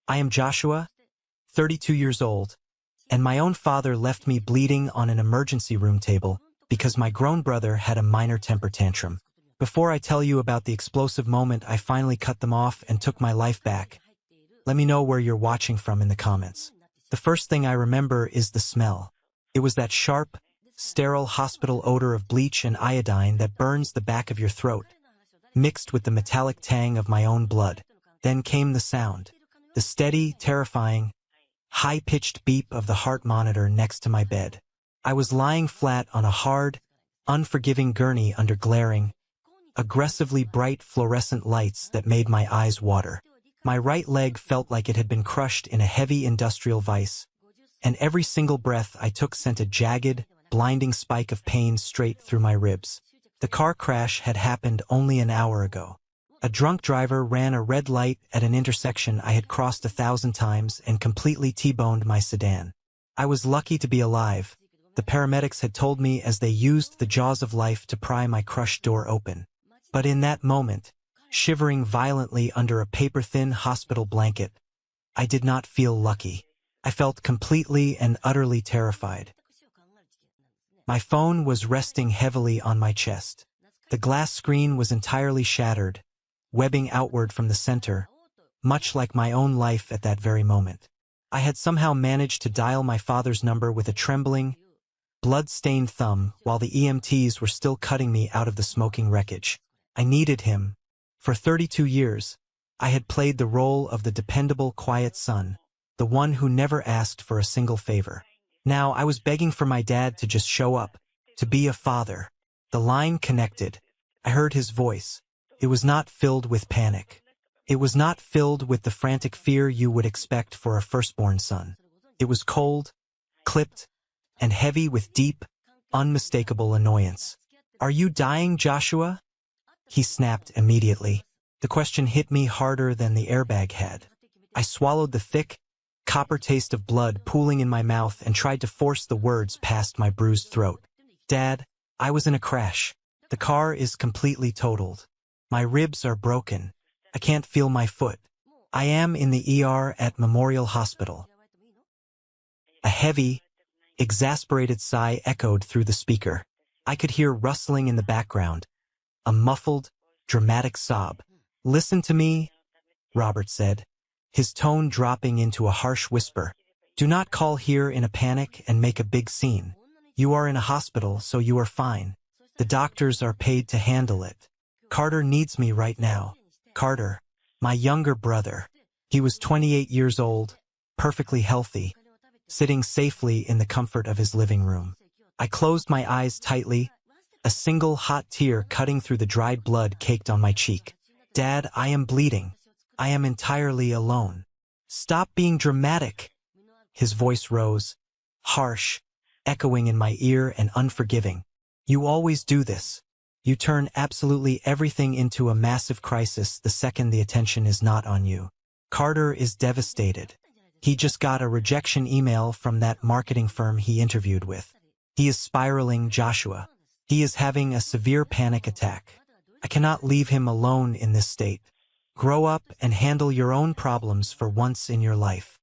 I am Joshua, 32 years old, and my own father left me bleeding on an emergency room table because my grown brother had a minor temper tantrum. Before I tell you about the explosive moment I finally cut them off and took my life back, let me know where you're watching from in the comments. The first thing I remember is the smell. It was that sharp, sterile hospital odor of bleach and iodine that burns the back of your throat, mixed with the metallic tang of my own blood. Then came the sound, the steady, terrifying, high-pitched beep of the heart monitor next to my bed. I was lying flat on a hard, unforgiving gurney under glaring, aggressively bright fluorescent lights that made my eyes water. My right leg felt like it had been crushed in a heavy industrial vise, and every single breath I took sent a jagged, blinding spike of pain straight through my ribs. The car crash had happened only an hour ago. A drunk driver ran a red light at an intersection I had crossed 1,000 times and completely T-boned my sedan. I was lucky to be alive, the paramedics had told me as they used the jaws of life to pry my crushed door open. But in that moment, shivering violently under a paper-thin hospital blanket, I did not feel lucky. I felt completely and utterly terrified. My phone was resting heavily on my chest. The glass screen was entirely shattered, webbing outward from the center, much like my own life at that very moment. I had somehow managed to dial my father's number with a trembling, blood-stained thumb while the EMTs were still cutting me out of the smoking wreckage. I needed him. For 32 years, I had played the role of the dependable, quiet son, the one who never asked for a single favor. Now I was begging for my dad to just show up, to be a father. The line connected. I heard his voice. It was not filled with panic. It was not filled with the frantic fear you would expect for a firstborn son. It was cold, clipped, and heavy with deep, unmistakable annoyance. "Are you dying, Joshua?" he snapped immediately. The question hit me harder than the airbag had. I swallowed the thick, copper taste of blood pooling in my mouth and tried to force the words past my bruised throat. "Dad, I was in a crash. The car is completely totaled. My ribs are broken. I can't feel my foot. I am in the ER at Memorial Hospital." A heavy, exasperated sigh echoed through the speaker. I could hear rustling in the background, a muffled, dramatic sob. "Listen to me," Robert said, his tone dropping into a harsh whisper. "Do not call here in a panic and make a big scene. You are in a hospital, so you are fine. The doctors are paid to handle it. Carter needs me right now. Carter, my younger brother." He was 28 years old, perfectly healthy, sitting safely in the comfort of his living room. I closed my eyes tightly, a single hot tear cutting through the dried blood caked on my cheek. "Dad, I am bleeding. I am entirely alone." "Stop being dramatic." His voice rose, harsh, echoing in my ear and unforgiving. "You always do this. You turn absolutely everything into a massive crisis the second the attention is not on you. Carter is devastated. He just got a rejection email from that marketing firm he interviewed with. He is spiraling, Joshua. He is having a severe panic attack. I cannot leave him alone in this state. Grow up and handle your own problems for once in your life."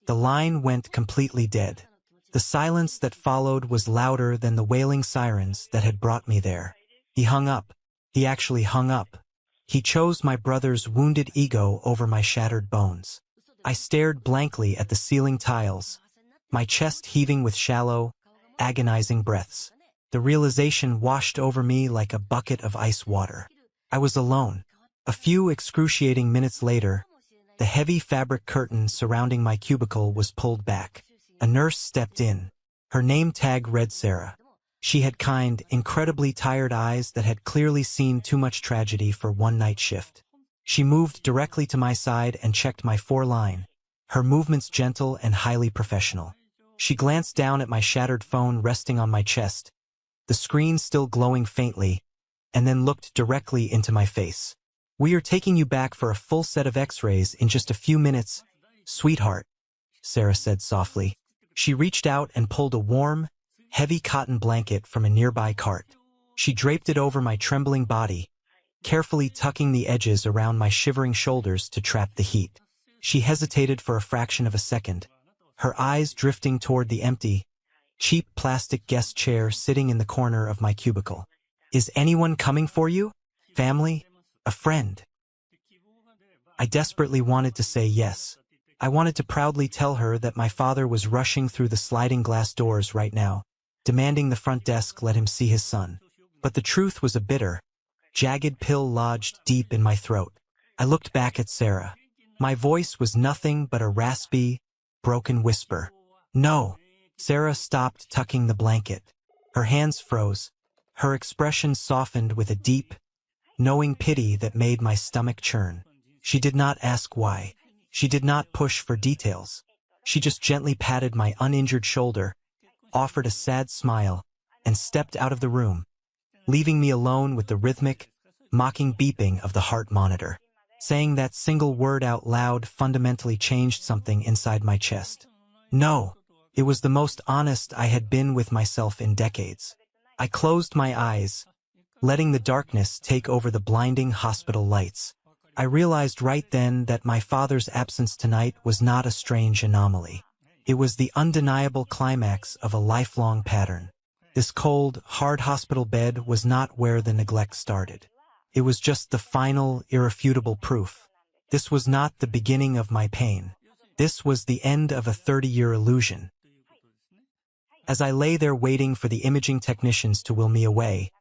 The line went completely dead. The silence that followed was louder than the wailing sirens that had brought me there. He hung up. He actually hung up. He chose my brother's wounded ego over my shattered bones. I stared blankly at the ceiling tiles, my chest heaving with shallow, agonizing breaths. The realization washed over me like a bucket of ice water. I was alone. A few excruciating minutes later, the heavy fabric curtain surrounding my cubicle was pulled back. A nurse stepped in. Her name tag read Sarah. She had kind, incredibly tired eyes that had clearly seen too much tragedy for one night shift. She moved directly to my side and checked my foreline, her movements gentle and highly professional. She glanced down at my shattered phone resting on my chest, the screen still glowing faintly, and then looked directly into my face. "We are taking you back for a full set of x-rays in just a few minutes, sweetheart," Sarah said softly. She reached out and pulled a warm, heavy cotton blanket from a nearby cart. She draped it over my trembling body, carefully tucking the edges around my shivering shoulders to trap the heat. She hesitated for a fraction of a second, her eyes drifting toward the empty, cheap plastic guest chair sitting in the corner of my cubicle. Is anyone coming for you? Family? A friend? I desperately wanted to say yes. I wanted to proudly tell her that my father was rushing through the sliding glass doors right now, demanding the front desk let him see his son. But the truth was a bitter, jagged pill lodged deep in my throat. I looked back at Sarah. My voice was nothing but a raspy, broken whisper. No. Sarah stopped tucking the blanket. Her hands froze. Her expression softened with a deep, knowing pity that made my stomach churn. She did not ask why. She did not push for details. She just gently patted my uninjured shoulder, offered a sad smile, and stepped out of the room, leaving me alone with the rhythmic, mocking beeping of the heart monitor. Saying that single word out loud fundamentally changed something inside my chest. No, it was the most honest I had been with myself in decades. I closed my eyes, letting the darkness take over the blinding hospital lights. I realized right then that my father's absence tonight was not a strange anomaly. It was the undeniable climax of a lifelong pattern. This cold, hard hospital bed was not where the neglect started. It was just the final, irrefutable proof. This was not the beginning of my pain. This was the end of a 30-year illusion. As I lay there waiting for the imaging technicians to will me away,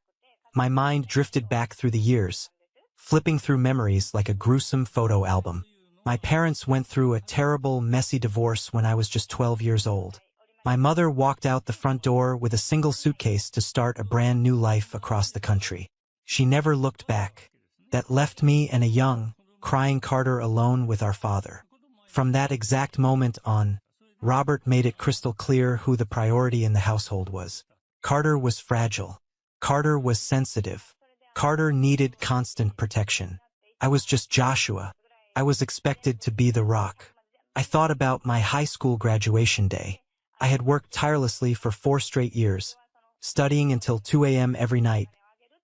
my mind drifted back through the years, flipping through memories like a gruesome photo album. My parents went through a terrible, messy divorce when I was just 12 years old. My mother walked out the front door with a single suitcase to start a brand new life across the country. She never looked back. That left me and a young, crying Carter alone with our father. From that exact moment on, Robert made it crystal clear who the priority in the household was. Carter was fragile. Carter was sensitive. Carter needed constant protection. I was just Joshua. I was expected to be the rock. I thought about my high school graduation day. I had worked tirelessly for 4 straight years, studying until 2 a.m. every night,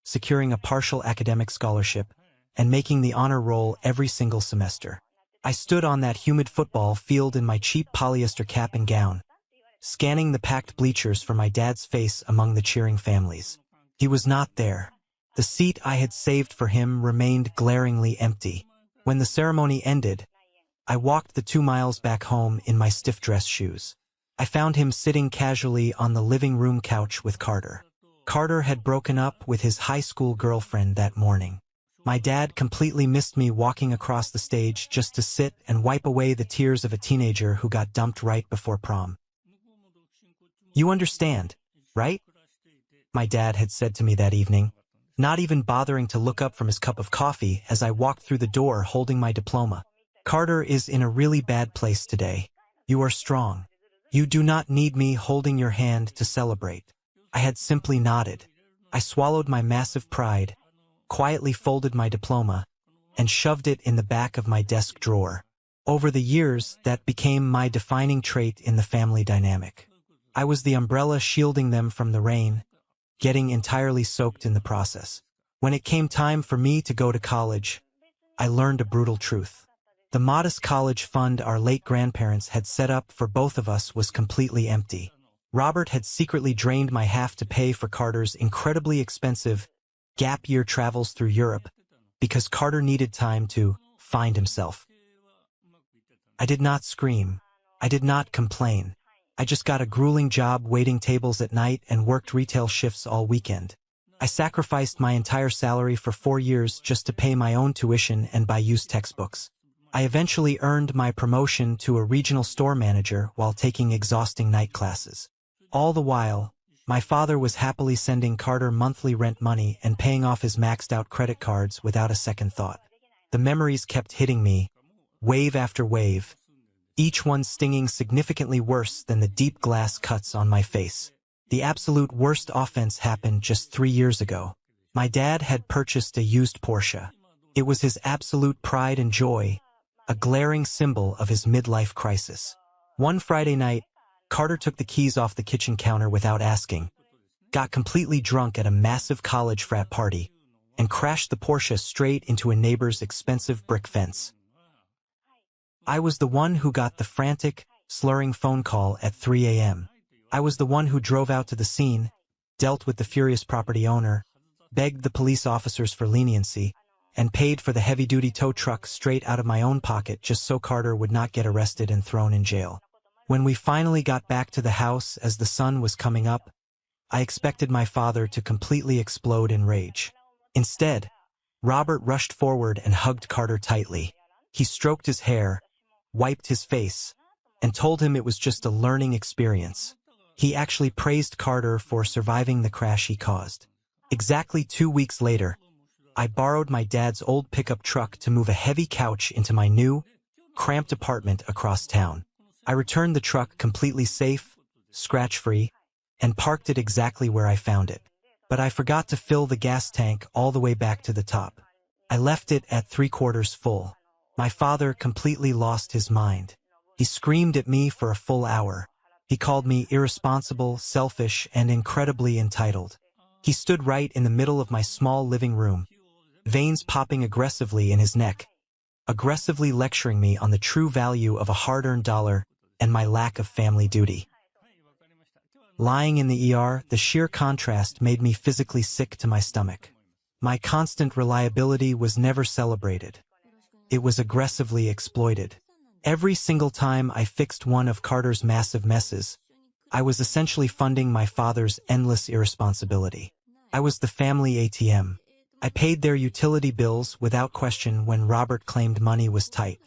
securing a partial academic scholarship, and making the honor roll every single semester. I stood on that humid football field in my cheap polyester cap and gown, scanning the packed bleachers for my dad's face among the cheering families. He was not there. The seat I had saved for him remained glaringly empty. When the ceremony ended, I walked the 2 miles back home in my stiff dress shoes. I found him sitting casually on the living room couch with Carter. Carter had broken up with his high school girlfriend that morning. My dad completely missed me walking across the stage just to sit and wipe away the tears of a teenager who got dumped right before prom. You understand, right? My dad had said to me that evening, not even bothering to look up from his cup of coffee as I walked through the door holding my diploma. Carter is in a really bad place today. You are strong. You do not need me holding your hand to celebrate. I had simply nodded. I swallowed my massive pride, quietly folded my diploma, and shoved it in the back of my desk drawer. Over the years, that became my defining trait in the family dynamic. I was the umbrella shielding them from the rain, getting entirely soaked in the process. When it came time for me to go to college, I learned a brutal truth. The modest college fund our late grandparents had set up for both of us was completely empty. Robert had secretly drained my half to pay for Carter's incredibly expensive gap-year travels through Europe because Carter needed time to find himself. I did not scream. I did not complain. I just got a grueling job waiting tables at night and worked retail shifts all weekend. I sacrificed my entire salary for 4 years just to pay my own tuition and buy used textbooks. I eventually earned my promotion to a regional store manager while taking exhausting night classes. All the while, my father was happily sending Carter monthly rent money and paying off his maxed-out credit cards without a second thought. The memories kept hitting me, wave after wave, each one stinging significantly worse than the deep glass cuts on my face. The absolute worst offense happened just 3 years ago. My dad had purchased a used Porsche. It was his absolute pride and joy, a glaring symbol of his midlife crisis. One Friday night, Carter took the keys off the kitchen counter without asking, got completely drunk at a massive college frat party, and crashed the Porsche straight into a neighbor's expensive brick fence. I was the one who got the frantic, slurring phone call at 3 a.m. I was the one who drove out to the scene, dealt with the furious property owner, begged the police officers for leniency, and paid for the heavy-duty tow truck straight out of my own pocket just so Carter would not get arrested and thrown in jail. When we finally got back to the house as the sun was coming up, I expected my father to completely explode in rage. Instead, Robert rushed forward and hugged Carter tightly. He stroked his hair, wiped his face, and told him it was just a learning experience. He actually praised Carter for surviving the crash he caused. Exactly 2 weeks later, I borrowed my dad's old pickup truck to move a heavy couch into my new, cramped apartment across town. I returned the truck completely safe, scratch-free, and parked it exactly where I found it. But I forgot to fill the gas tank all the way back to the top. I left it at 3/4 full. My father completely lost his mind. He screamed at me for a full hour. He called me irresponsible, selfish, and incredibly entitled. He stood right in the middle of my small living room, veins popping aggressively in his neck, aggressively lecturing me on the true value of a hard-earned dollar and my lack of family duty. Lying in the ER, the sheer contrast made me physically sick to my stomach. My constant reliability was never celebrated. It was aggressively exploited. Every single time I fixed one of Carter's massive messes, I was essentially funding my father's endless irresponsibility. I was the family ATM. I paid their utility bills without question when Robert claimed money was tight.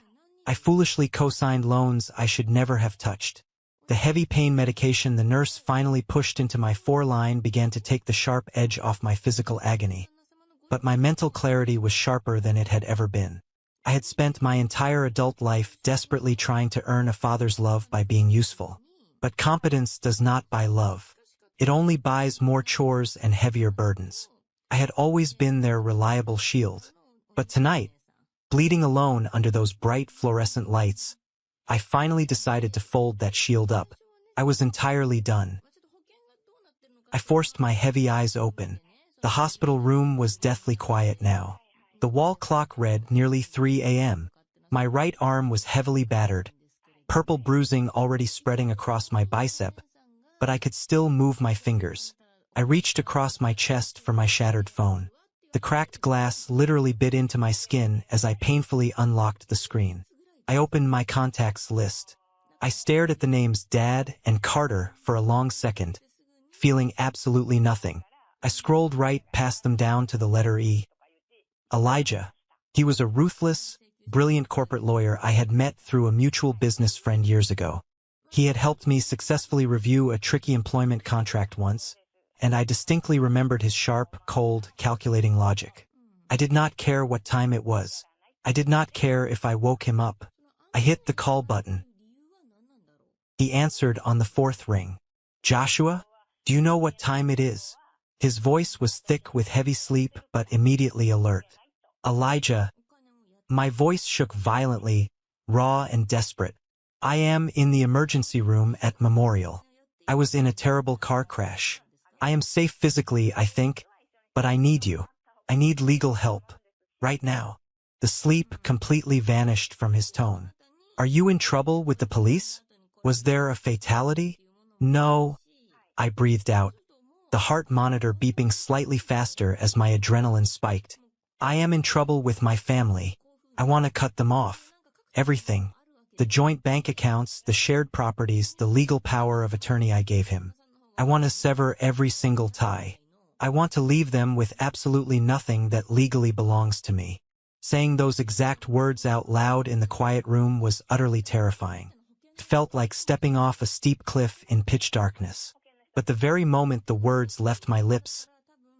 I foolishly co-signed loans I should never have touched. The heavy pain medication the nurse finally pushed into my foreline began to take the sharp edge off my physical agony. But my mental clarity was sharper than it had ever been. I had spent my entire adult life desperately trying to earn a father's love by being useful. But competence does not buy love. It only buys more chores and heavier burdens. I had always been their reliable shield. But tonight, bleeding alone under those bright fluorescent lights, I finally decided to fold that shield up. I was entirely done. I forced my heavy eyes open. The hospital room was deathly quiet now. The wall clock read nearly 3 a.m. My right arm was heavily battered, purple bruising already spreading across my bicep, but I could still move my fingers. I reached across my chest for my shattered phone. The cracked glass literally bit into my skin as I painfully unlocked the screen. I opened my contacts list. I stared at the names Dad and Carter for a long second, feeling absolutely nothing. I scrolled right past them down to the letter E. Elijah. He was a ruthless, brilliant corporate lawyer I had met through a mutual business friend years ago. He had helped me successfully review a tricky employment contract once, and I distinctly remembered his sharp, cold, calculating logic. I did not care what time it was. I did not care if I woke him up. I hit the call button. He answered on the 4th ring. Joshua, do you know what time it is? His voice was thick with heavy sleep but immediately alert. Elijah. My voice shook violently, raw and desperate. I am in the emergency room at Memorial. I was in a terrible car crash. I am safe physically, I think, but I need you. I need legal help. Right now. The sleep completely vanished from his tone. Are you in trouble with the police? Was there a fatality? No. I breathed out, the heart monitor beeping slightly faster as my adrenaline spiked. I am in trouble with my family. I want to cut them off. Everything. The joint bank accounts, the shared properties, the legal power of attorney I gave him. I want to sever every single tie. I want to leave them with absolutely nothing that legally belongs to me. Saying those exact words out loud in the quiet room was utterly terrifying. It felt like stepping off a steep cliff in pitch darkness. But the very moment the words left my lips,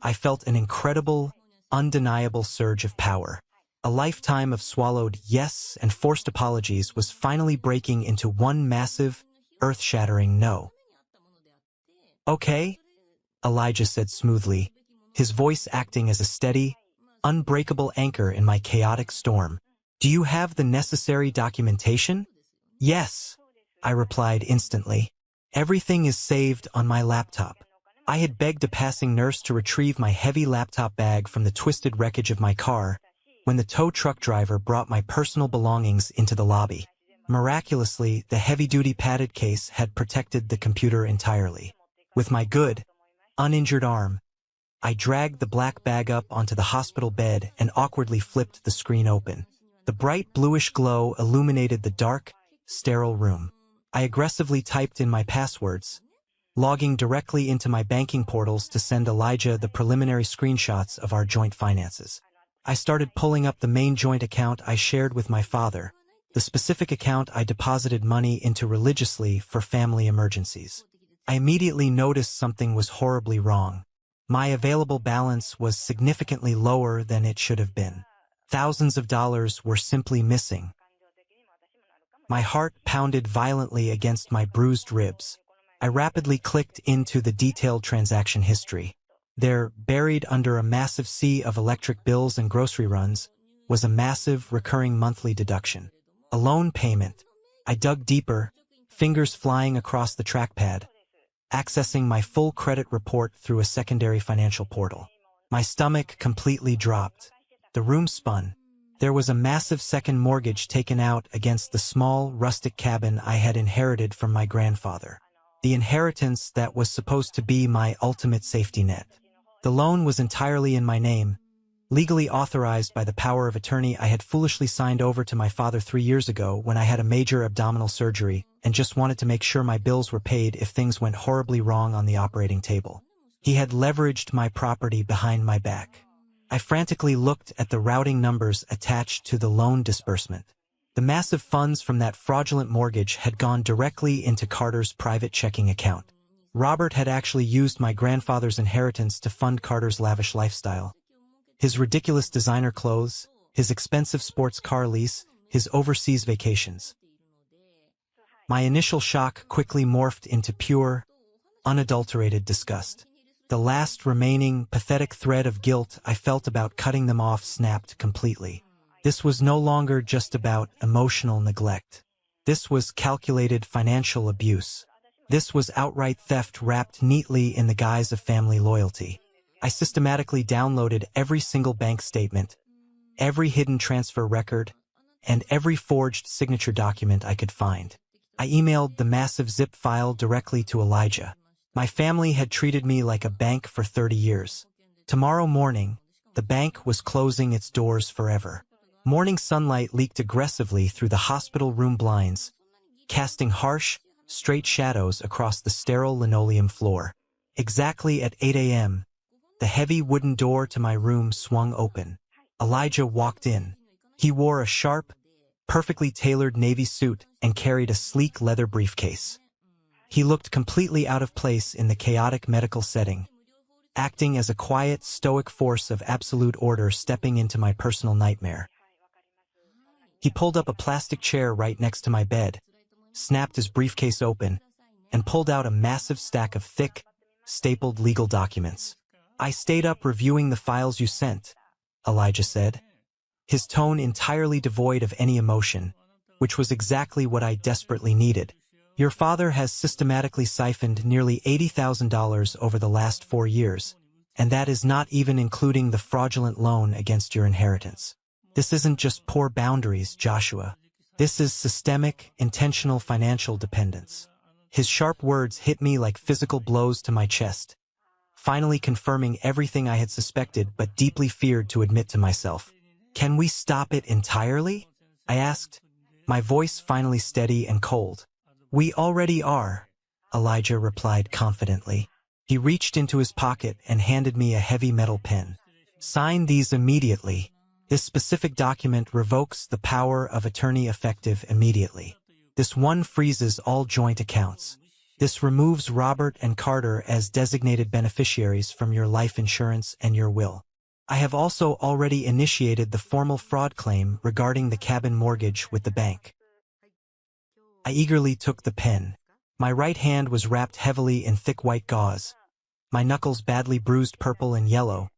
I felt an incredible, undeniable surge of power. A lifetime of swallowed yes and forced apologies was finally breaking into one massive, earth-shattering no. Okay, Elijah said smoothly, his voice acting as a steady, unbreakable anchor in my chaotic storm. Do you have the necessary documentation? Yes, I replied instantly. Everything is saved on my laptop. I had begged a passing nurse to retrieve my heavy laptop bag from the twisted wreckage of my car when the tow truck driver brought my personal belongings into the lobby. Miraculously, the heavy-duty padded case had protected the computer entirely. With my good, uninjured arm, I dragged the black bag up onto the hospital bed and awkwardly flipped the screen open. The bright bluish glow illuminated the dark, sterile room. I aggressively typed in my passwords, logging directly into my banking portals to send Elijah the preliminary screenshots of our joint finances. I started pulling up the main joint account I shared with my father, the specific account I deposited money into religiously for family emergencies. I immediately noticed something was horribly wrong. My available balance was significantly lower than it should have been. Thousands of dollars were simply missing. My heart pounded violently against my bruised ribs. I rapidly clicked into the detailed transaction history. There, buried under a massive sea of electric bills and grocery runs, was a massive recurring monthly deduction. A loan payment. I dug deeper, fingers flying across the trackpad, accessing my full credit report through a secondary financial portal. My stomach completely dropped. The room spun. There was a massive second mortgage taken out against the small, rustic cabin I had inherited from my grandfather. The inheritance that was supposed to be my ultimate safety net. The loan was entirely in my name, legally authorized by the power of attorney I had foolishly signed over to my father 3 years ago when I had a major abdominal surgery and just wanted to make sure my bills were paid if things went horribly wrong on the operating table. He had leveraged my property behind my back. I frantically looked at the routing numbers attached to the loan disbursement. The massive funds from that fraudulent mortgage had gone directly into Carter's private checking account. Robert had actually used my grandfather's inheritance to fund Carter's lavish lifestyle. His ridiculous designer clothes, his expensive sports car lease, his overseas vacations. My initial shock quickly morphed into pure, unadulterated disgust. The last remaining, pathetic thread of guilt I felt about cutting them off snapped completely. This was no longer just about emotional neglect. This was calculated financial abuse. This was outright theft wrapped neatly in the guise of family loyalty. I systematically downloaded every single bank statement, every hidden transfer record, and every forged signature document I could find. I emailed the massive zip file directly to Elijah. My family had treated me like a bank for 30 years. Tomorrow morning, the bank was closing its doors forever. Morning sunlight leaked aggressively through the hospital room blinds, casting harsh, straight shadows across the sterile linoleum floor. Exactly at 8 a.m., the heavy wooden door to my room swung open. Elijah walked in. He wore a sharp, perfectly tailored navy suit and carried a sleek leather briefcase. He looked completely out of place in the chaotic medical setting, acting as a quiet, stoic force of absolute order stepping into my personal nightmare. He pulled up a plastic chair right next to my bed, snapped his briefcase open, and pulled out a massive stack of thick, stapled legal documents. "I stayed up reviewing the files you sent," Elijah said, his tone entirely devoid of any emotion, which was exactly what I desperately needed. "Your father has systematically siphoned nearly $80,000 over the last 4 years, and that is not even including the fraudulent loan against your inheritance. This isn't just poor boundaries, Joshua. This is systemic, intentional financial dependence." His sharp words hit me like physical blows to my chest, finally confirming everything I had suspected but deeply feared to admit to myself. "Can we stop it entirely?" I asked, my voice finally steady and cold. "We already are," Elijah replied confidently. He reached into his pocket and handed me a heavy metal pen. "Sign these immediately. This specific document revokes the power of attorney effective immediately. This one freezes all joint accounts. This removes Robert and Carter as designated beneficiaries from your life insurance and your will. I have also already initiated the formal fraud claim regarding the cabin mortgage with the bank." I eagerly took the pen. My right hand was wrapped heavily in thick white gauze, my knuckles badly bruised purple and yellow,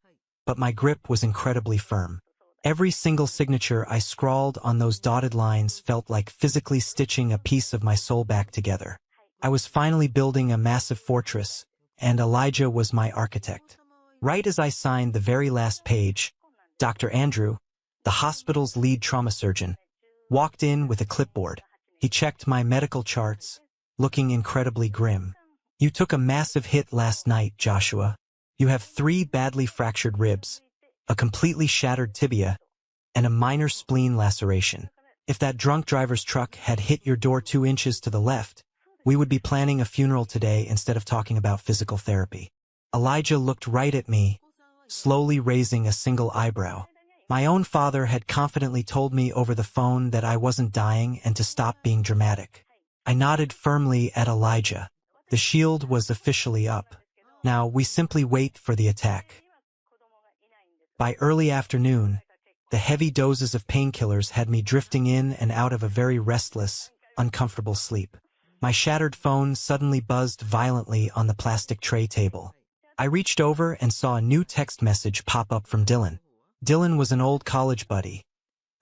but my grip was incredibly firm. Every single signature I scrawled on those dotted lines felt like physically stitching a piece of my soul back together. I was finally building a massive fortress, and Elijah was my architect. Right as I signed the very last page, Dr. Andrew, the hospital's lead trauma surgeon, walked in with a clipboard. He checked my medical charts, looking incredibly grim. You took a massive hit last night, Joshua. You have 3 badly fractured ribs, a completely shattered tibia, and a minor spleen laceration. If that drunk driver's truck had hit your door 2 inches to the left, we would be planning a funeral today instead of talking about physical therapy. Elijah looked right at me, slowly raising a single eyebrow. My own father had confidently told me over the phone that I wasn't dying and to stop being dramatic. I nodded firmly at Elijah. The shield was officially up. Now we simply wait for the attack. By early afternoon, the heavy doses of painkillers had me drifting in and out of a very restless, uncomfortable sleep. My shattered phone suddenly buzzed violently on the plastic tray table. I reached over and saw a new text message pop up from Dylan. Dylan was an old college buddy,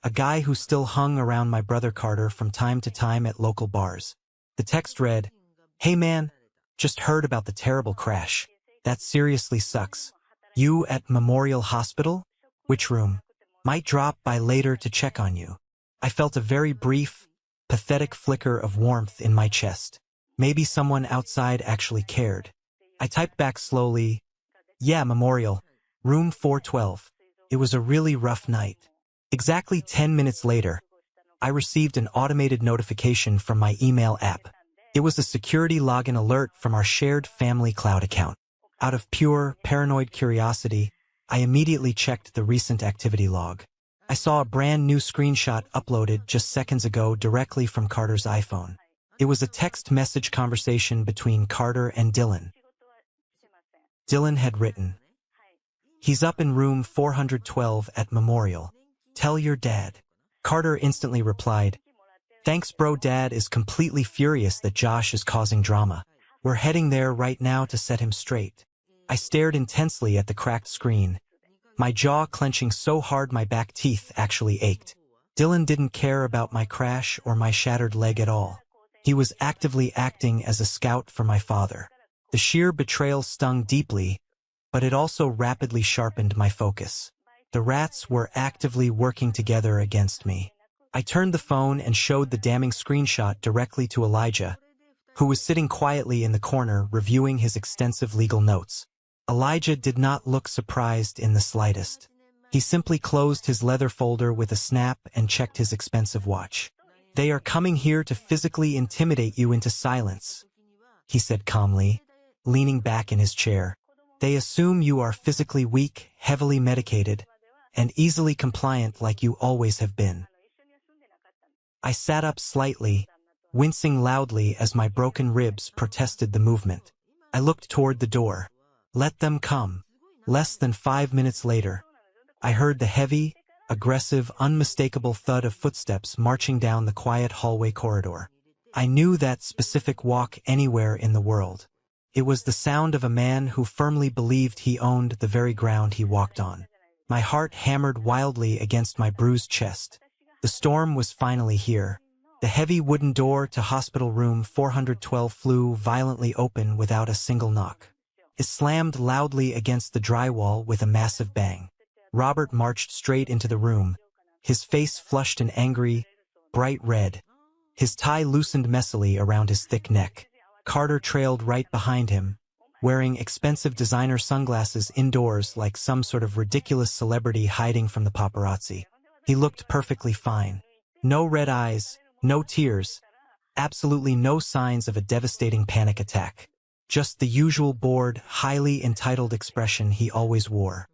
a guy who still hung around my brother Carter from time to time at local bars. The text read, "Hey man, just heard about the terrible crash. That seriously sucks. You at Memorial Hospital? Which room? Might drop by later to check on you." I felt a very brief, pathetic flicker of warmth in my chest. Maybe someone outside actually cared. I typed back slowly, "Yeah, Memorial, room 412. It was a really rough night." Exactly 10 minutes later, I received an automated notification from my email app. It was a security login alert from our shared family cloud account. Out of pure, paranoid curiosity, I immediately checked the recent activity log. I saw a brand new screenshot uploaded just seconds ago directly from Carter's iPhone. It was a text message conversation between Carter and Dylan. Dylan had written, "He's up in room 412 at Memorial. Tell your dad." Carter instantly replied, "Thanks bro, Dad is completely furious that Josh is causing drama. We're heading there right now to set him straight." I stared intensely at the cracked screen, my jaw clenching so hard my back teeth actually ached. Dylan didn't care about my crash or my shattered leg at all. He was actively acting as a scout for my father. The sheer betrayal stung deeply, but it also rapidly sharpened my focus. The rats were actively working together against me. I turned the phone and showed the damning screenshot directly to Elijah, who was sitting quietly in the corner reviewing his extensive legal notes. Elijah did not look surprised in the slightest. He simply closed his leather folder with a snap and checked his expensive watch. "They are coming here to physically intimidate you into silence," he said calmly, leaning back in his chair. "They assume you are physically weak, heavily medicated, and easily compliant like you always have been." I sat up slightly, wincing loudly as my broken ribs protested the movement. I looked toward the door. Let them come. Less than 5 minutes later, I heard the heavy, aggressive, unmistakable thud of footsteps marching down the quiet hallway corridor. I knew that specific walk anywhere in the world. It was the sound of a man who firmly believed he owned the very ground he walked on. My heart hammered wildly against my bruised chest. The storm was finally here. The heavy wooden door to hospital room 412 flew violently open without a single knock. It slammed loudly against the drywall with a massive bang. Robert marched straight into the room, his face flushed and angry, bright red. His tie loosened messily around his thick neck. Carter trailed right behind him, wearing expensive designer sunglasses indoors like some sort of ridiculous celebrity hiding from the paparazzi. He looked perfectly fine. No red eyes, no tears, absolutely no signs of a devastating panic attack. Just the usual bored, highly entitled expression he always wore.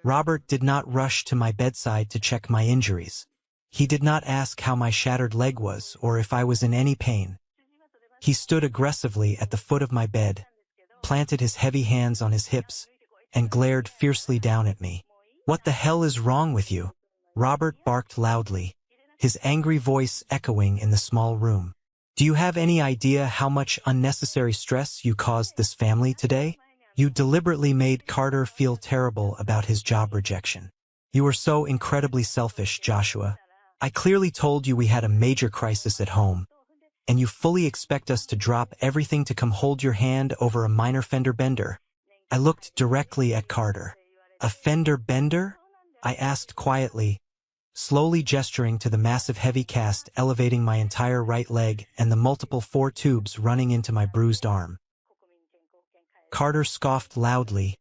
Robert did not rush to my bedside to check my injuries. He did not ask how my shattered leg was or if I was in any pain. He stood aggressively at the foot of my bed, planted his heavy hands on his hips, and glared fiercely down at me. "What the hell is wrong with you?" Robert barked loudly, his angry voice echoing in the small room. "Do you have any idea how much unnecessary stress you caused this family today? You deliberately made Carter feel terrible about his job rejection. You were so incredibly selfish, Joshua. I clearly told you we had a major crisis at home, and you fully expect us to drop everything to come hold your hand over a minor fender bender." I looked directly at Carter. "A fender bender?" I asked quietly, slowly gesturing to the massive heavy cast elevating my entire right leg and the multiple 4 tubes running into my bruised arm. Carter scoffed loudly,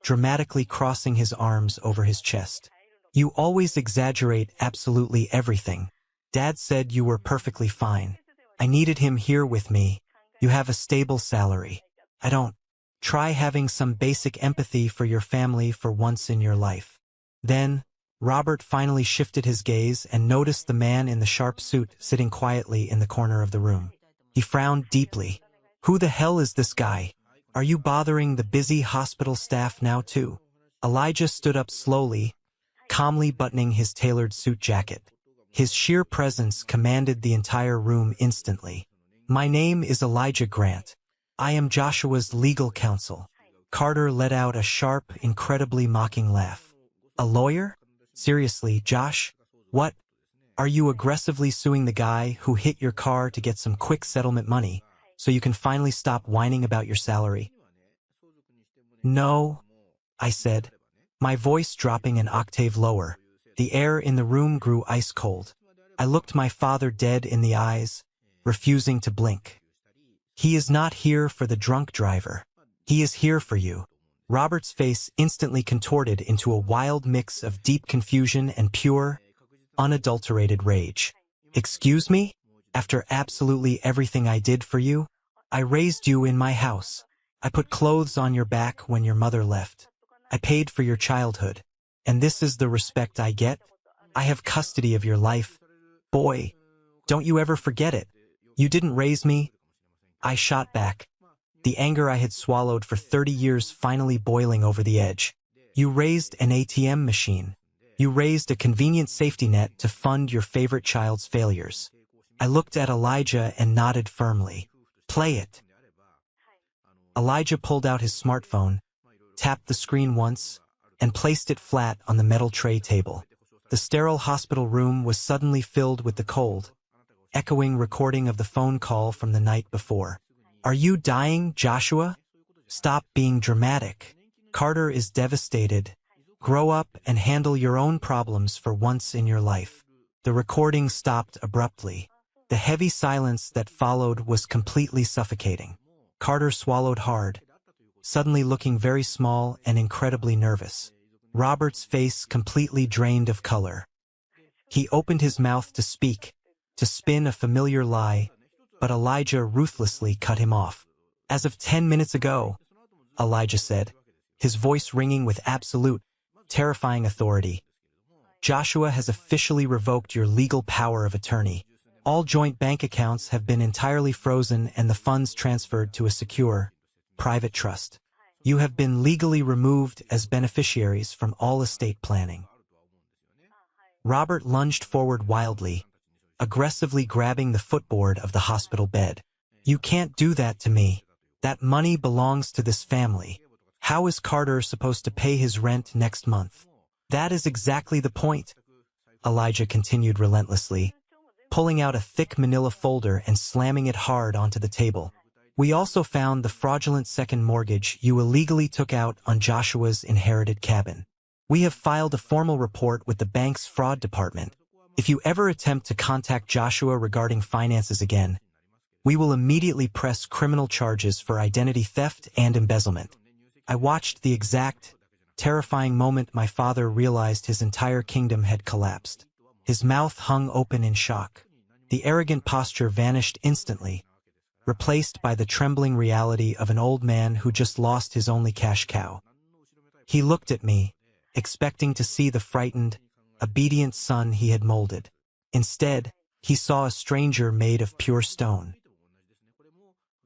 dramatically crossing his arms over his chest. You always exaggerate absolutely everything. Dad said you were perfectly fine. I needed him here with me. You have a stable salary. I don't. Try having some basic empathy for your family for once in your life. Then, Robert finally shifted his gaze and noticed the man in the sharp suit sitting quietly in the corner of the room. He frowned deeply. Who the hell is this guy? Are you bothering the busy hospital staff now too? Elijah stood up slowly, calmly buttoning his tailored suit jacket. His sheer presence commanded the entire room instantly. My name is Elijah Grant. I am Joshua's legal counsel. Carter let out a sharp, incredibly mocking laugh. A lawyer? Seriously, Josh? What? Are you aggressively suing the guy who hit your car to get some quick settlement money, so you can finally stop whining about your salary? No, I said, my voice dropping an octave lower. The air in the room grew ice cold. I looked my father dead in the eyes, refusing to blink. He is not here for the drunk driver. He is here for you. Robert's face instantly contorted into a wild mix of deep confusion and pure, unadulterated rage. Excuse me? After absolutely everything I did for you? I raised you in my house. I put clothes on your back when your mother left. I paid for your childhood. And this is the respect I get? I have custody of your life. Boy, don't you ever forget it. You didn't raise me. I shot back, the anger I had swallowed for 30 years finally boiling over the edge. You raised an ATM machine. You raised a convenient safety net to fund your favorite child's failures. I looked at Elijah and nodded firmly. Play it. Elijah pulled out his smartphone, tapped the screen once, and placed it flat on the metal tray table. The sterile hospital room was suddenly filled with the cold, echoing recording of the phone call from the night before. Are you dying, Joshua? Stop being dramatic. Carter is devastated. Grow up and handle your own problems for once in your life. The recording stopped abruptly. The heavy silence that followed was completely suffocating. Carter swallowed hard, suddenly looking very small and incredibly nervous. Robert's face completely drained of color. He opened his mouth to speak, to spin a familiar lie, but Elijah ruthlessly cut him off. As of 10 minutes ago, Elijah said, his voice ringing with absolute, terrifying authority, Joshua has officially revoked your legal power of attorney. All joint bank accounts have been entirely frozen and the funds transferred to a secure, private trust. You have been legally removed as beneficiaries from all estate planning. Robert lunged forward wildly, aggressively grabbing the footboard of the hospital bed. You can't do that to me. That money belongs to this family. How is Carter supposed to pay his rent next month? That is exactly the point, Elijah continued relentlessly, pulling out a thick manila folder and slamming it hard onto the table. We also found the fraudulent second mortgage you illegally took out on Joshua's inherited cabin. We have filed a formal report with the bank's fraud department. If you ever attempt to contact Joshua regarding finances again, we will immediately press criminal charges for identity theft and embezzlement. I watched the exact, terrifying moment my father realized his entire kingdom had collapsed. His mouth hung open in shock. The arrogant posture vanished instantly, replaced by the trembling reality of an old man who just lost his only cash cow. He looked at me, expecting to see the frightened, obedient son he had molded. Instead, he saw a stranger made of pure stone.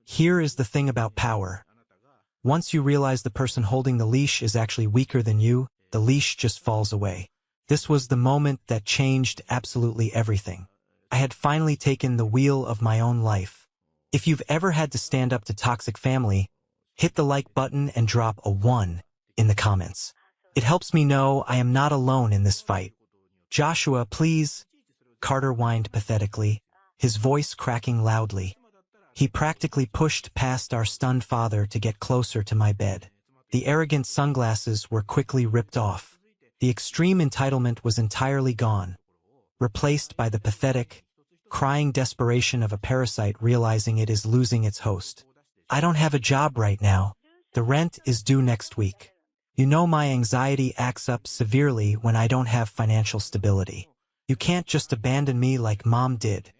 Here is the thing about power. Once you realize the person holding the leash is actually weaker than you, the leash just falls away. This was the moment that changed absolutely everything. I had finally taken the wheel of my own life. If you've ever had to stand up to toxic family, hit the like button and drop a 1 in the comments. It helps me know I am not alone in this fight. Joshua, please, Carter whined pathetically, his voice cracking loudly. He practically pushed past our stunned father to get closer to my bed. The arrogant sunglasses were quickly ripped off. The extreme entitlement was entirely gone. replaced by the pathetic, crying desperation of a parasite realizing it is losing its host. I don't have a job right now. The rent is due next week. You know my anxiety acts up severely when I don't have financial stability. You can't just abandon me like Mom did.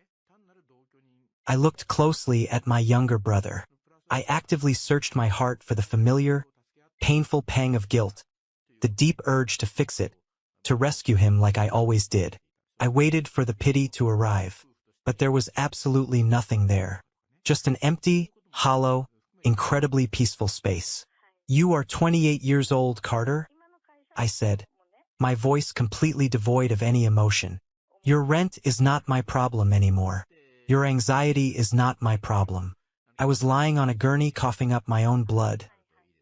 I looked closely at my younger brother. I actively searched my heart for the familiar, painful pang of guilt, the deep urge to fix it, to rescue him like I always did. I waited for the pity to arrive, but there was absolutely nothing there. Just an empty, hollow, incredibly peaceful space. "You are 28 years old, Carter," I said, my voice completely devoid of any emotion. "Your rent is not my problem anymore. Your anxiety is not my problem." I was lying on a gurney coughing up my own blood,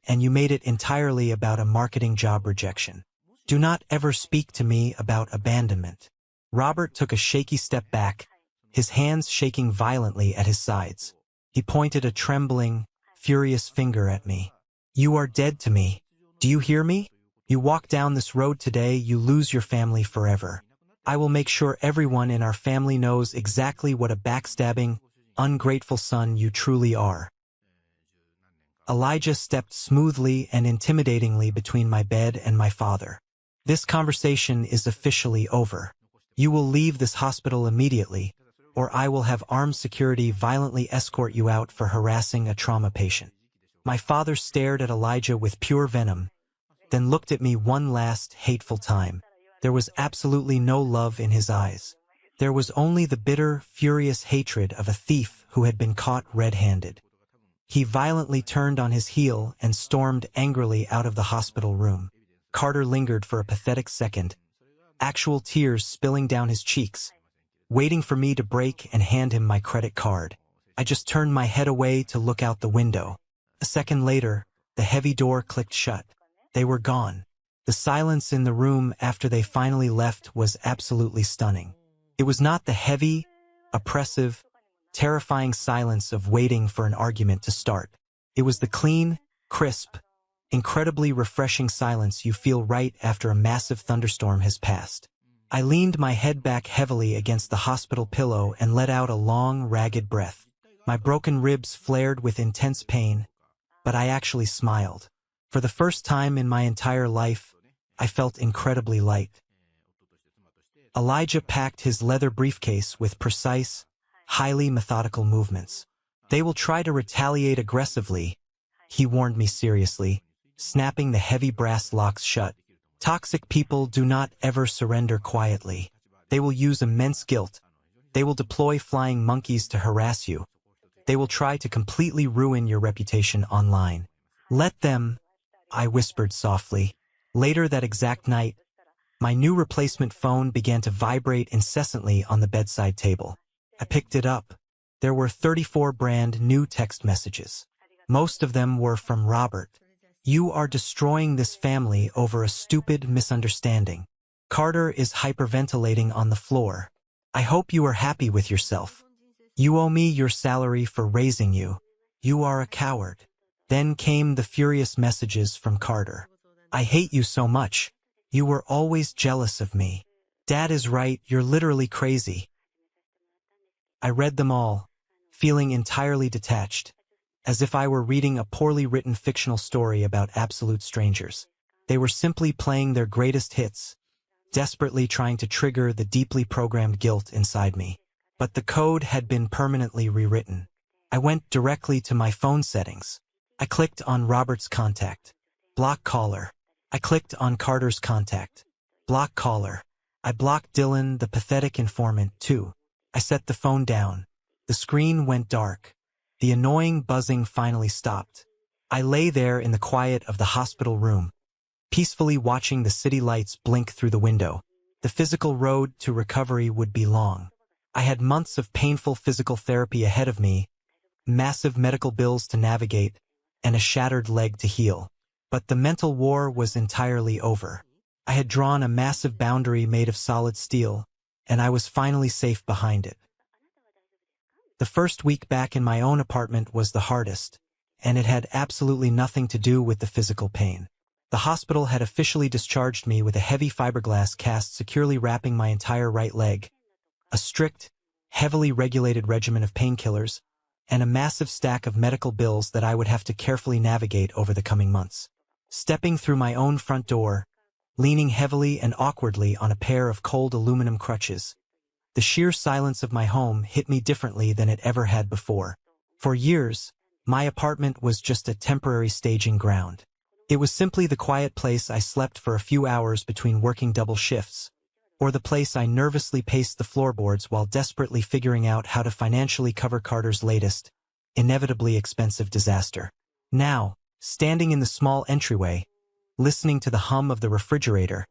and you made it entirely about a marketing job rejection. Do not ever speak to me about abandonment. Robert took a shaky step back, his hands shaking violently at his sides. He pointed a trembling, furious finger at me. "You are dead to me. Do you hear me? You walk down this road today, you lose your family forever. I will make sure everyone in our family knows exactly what a backstabbing, ungrateful son you truly are." Elijah stepped smoothly and intimidatingly between my bed and my father. "This conversation is officially over. You will leave this hospital immediately, or I will have armed security violently escort you out for harassing a trauma patient." My father stared at Elijah with pure venom, then looked at me one last hateful time. There was absolutely no love in his eyes. There was only the bitter, furious hatred of a thief who had been caught red-handed. He violently turned on his heel and stormed angrily out of the hospital room. Carter lingered for a pathetic second, actual tears spilling down his cheeks, waiting for me to break and hand him my credit card. I just turned my head away to look out the window. A second later, the heavy door clicked shut. They were gone. The silence in the room after they finally left was absolutely stunning. It was not the heavy, oppressive, terrifying silence of waiting for an argument to start. It was the clean, crisp, incredibly refreshing silence you feel right after a massive thunderstorm has passed. I leaned my head back heavily against the hospital pillow and let out a long, ragged breath. My broken ribs flared with intense pain, but I actually smiled. For the first time in my entire life, I felt incredibly light. Elijah packed his leather briefcase with precise, highly methodical movements. "They will try to retaliate aggressively," he warned me seriously, snapping the heavy brass locks shut. "Toxic people do not ever surrender quietly. They will use immense guilt. They will deploy flying monkeys to harass you. They will try to completely ruin your reputation online. Let them," I whispered softly. Later that exact night, my new replacement phone began to vibrate incessantly on the bedside table. I picked it up. There were 34 brand new text messages. Most of them were from Robert. "You are destroying this family over a stupid misunderstanding. Carter is hyperventilating on the floor. I hope you are happy with yourself. You owe me your salary for raising you. You are a coward." Then came the furious messages from Carter. "I hate you so much. You were always jealous of me. Dad is right, you're literally crazy." I read them all, feeling entirely detached, as if I were reading a poorly written fictional story about absolute strangers. They were simply playing their greatest hits, desperately trying to trigger the deeply programmed guilt inside me. But the code had been permanently rewritten. I went directly to my phone settings. I clicked on Robert's contact. Block caller. I clicked on Carter's contact. Block caller. I blocked Dylan, the pathetic informant, too. I set the phone down. The screen went dark. The annoying buzzing finally stopped. I lay there in the quiet of the hospital room, peacefully watching the city lights blink through the window. The physical road to recovery would be long. I had months of painful physical therapy ahead of me, massive medical bills to navigate, and a shattered leg to heal. But the mental war was entirely over. I had drawn a massive boundary made of solid steel, and I was finally safe behind it. The first week back in my own apartment was the hardest, and it had absolutely nothing to do with the physical pain. The hospital had officially discharged me with a heavy fiberglass cast securely wrapping my entire right leg, a strict, heavily regulated regimen of painkillers, and a massive stack of medical bills that I would have to carefully navigate over the coming months. Stepping through my own front door, leaning heavily and awkwardly on a pair of cold aluminum crutches, the sheer silence of my home hit me differently than it ever had before. For years, my apartment was just a temporary staging ground. It was simply the quiet place I slept for a few hours between working double shifts, or the place I nervously paced the floorboards while desperately figuring out how to financially cover Carter's latest, inevitably expensive disaster. Now, standing in the small entryway, listening to the hum of the refrigerator,